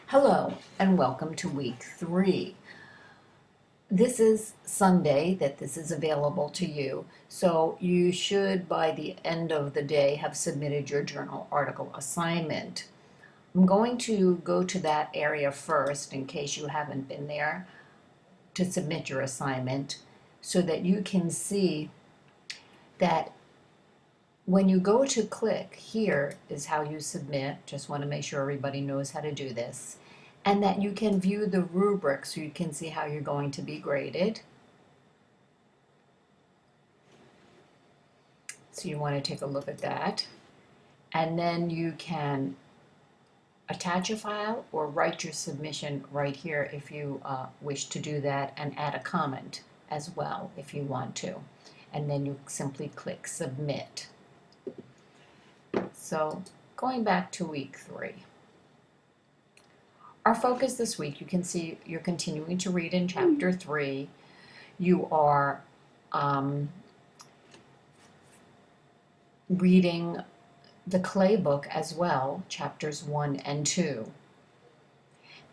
Hello and welcome to week 3. This is Sunday that this is available to you, so you should by the end of the day have submitted your journal article assignment. I'm going to go to that area first in case you haven't been there to submit your assignment so that you can see that when you go to click, here is how you submit. Just want to make sure everybody knows how to do this. And that you can view the rubric so you can see how you're going to be graded. So you want to take a look at that. And then you can attach a file or write your submission right here if you wish to do that, and add a comment as well if you want to. And then you simply click submit. So going back to week 3. Our focus this week, you can see you're continuing to read in chapter 3. You are reading the Clay book as well, chapters 1 and 2.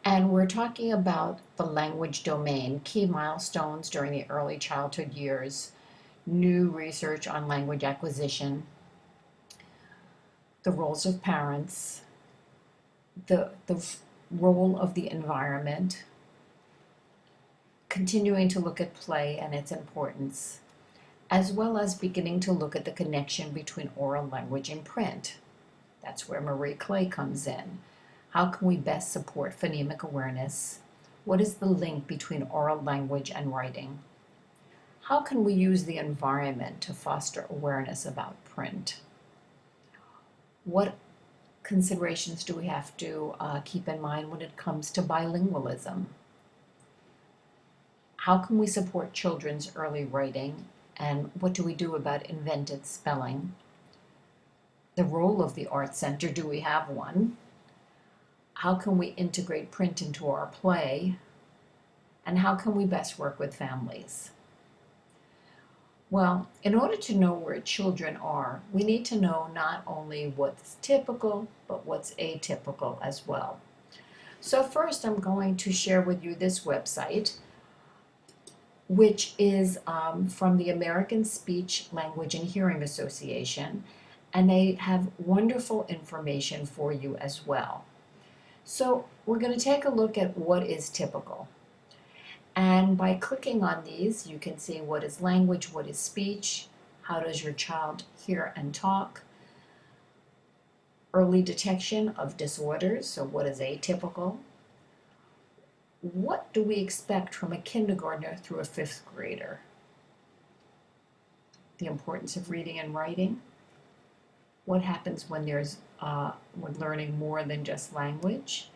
And we're talking about the language domain, key milestones during the early childhood years, new research on language acquisition, the roles of parents, the role of the environment, continuing to look at play and its importance, as well as beginning to look at the connection between oral language and print. That's where Marie Clay comes in. How can we best support phonemic awareness? What is the link between oral language and writing? How can we use the environment to foster awareness about print? What considerations do we have to keep in mind when it comes to bilingualism? How can we support children's early writing, and what do we do about invented spelling? The role of the Art Center, do we have one? How can we integrate print into our play? And how can we best work with families? Well, in order to know where children are, we need to know not only what's typical, but what's atypical as well. So first, I'm going to share with you this website, which is from the American Speech, Language, and Hearing Association, and they have wonderful information for you as well. So we're going to take a look at what is typical. And by clicking on these, you can see what is language, what is speech, how does your child hear and talk, early detection of disorders, so what is atypical, what do we expect from a kindergartner through a 5th grader, the importance of reading and writing, what happens when when learning more than just language,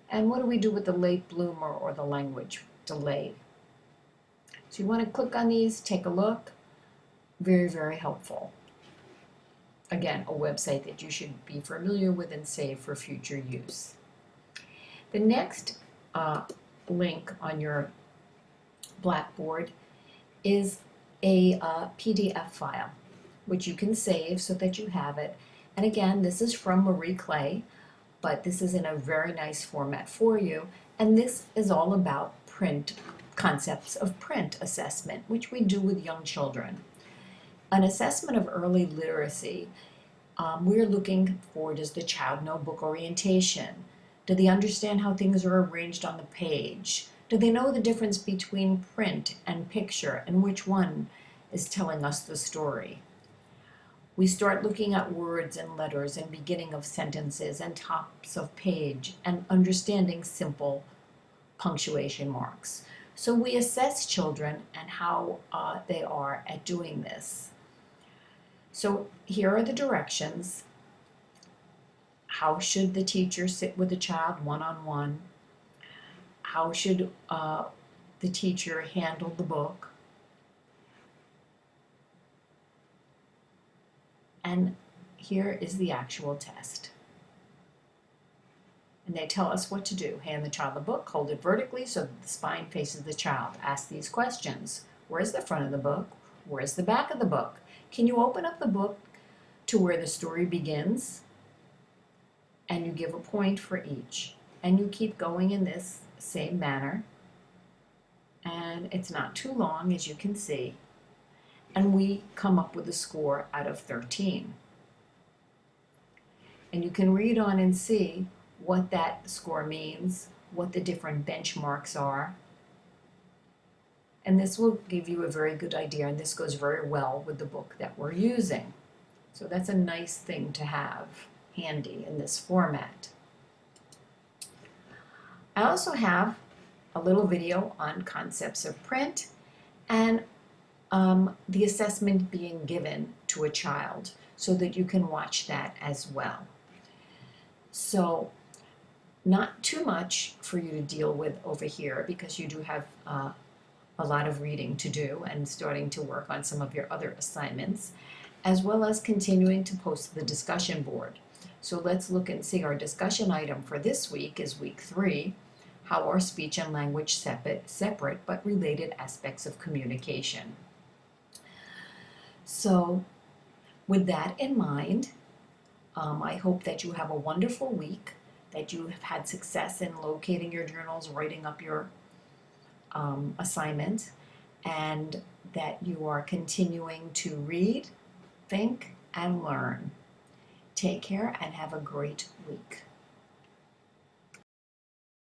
and what do we do with the late bloomer or the language delayed. So you want to click on these, take a look. Very, very helpful. Again, a website that you should be familiar with and save for future use. The next link on your Blackboard is a PDF file, which you can save so that you have it. And again, this is from Marie Clay, but this is in a very nice format for you. And this is all about print, concepts of print assessment, which we do with young children. An assessment of early literacy, we're looking for, does the child know book orientation? Do they understand how things are arranged on the page? Do they know the difference between print and picture, and which one is telling us the story? We start looking at words and letters and beginning of sentences and tops of page and understanding simple punctuation marks. So we assess children and how they are at doing this. So here are the directions. How should the teacher sit with the child one-on-one? How should the teacher handle the book? And here is the actual test. And they tell us what to do. Hand the child the book, hold it vertically so that the spine faces the child. Ask these questions. Where's the front of the book? Where's the back of the book? Can you open up the book to where the story begins? And you give a point for each. And you keep going in this same manner. And it's not too long, as you can see. And we come up with a score out of 13. And you can read on and see what that score means, what the different benchmarks are. And this will give you a very good idea, and this goes very well with the book that we're using. So that's a nice thing to have handy in this format. I also have a little video on concepts of print and the assessment being given to a child so that you can watch that as well. So not too much for you to deal with over here because you do have a lot of reading to do and starting to work on some of your other assignments, as well as continuing to post to the discussion board. So let's look and see. Our discussion item for this week is week 3, how are speech and language separate but related aspects of communication. So with that in mind, I hope that you have a wonderful week, that you have had success in locating your journals, writing up your assignment, and that you are continuing to read, think, and learn. Take care and have a great week.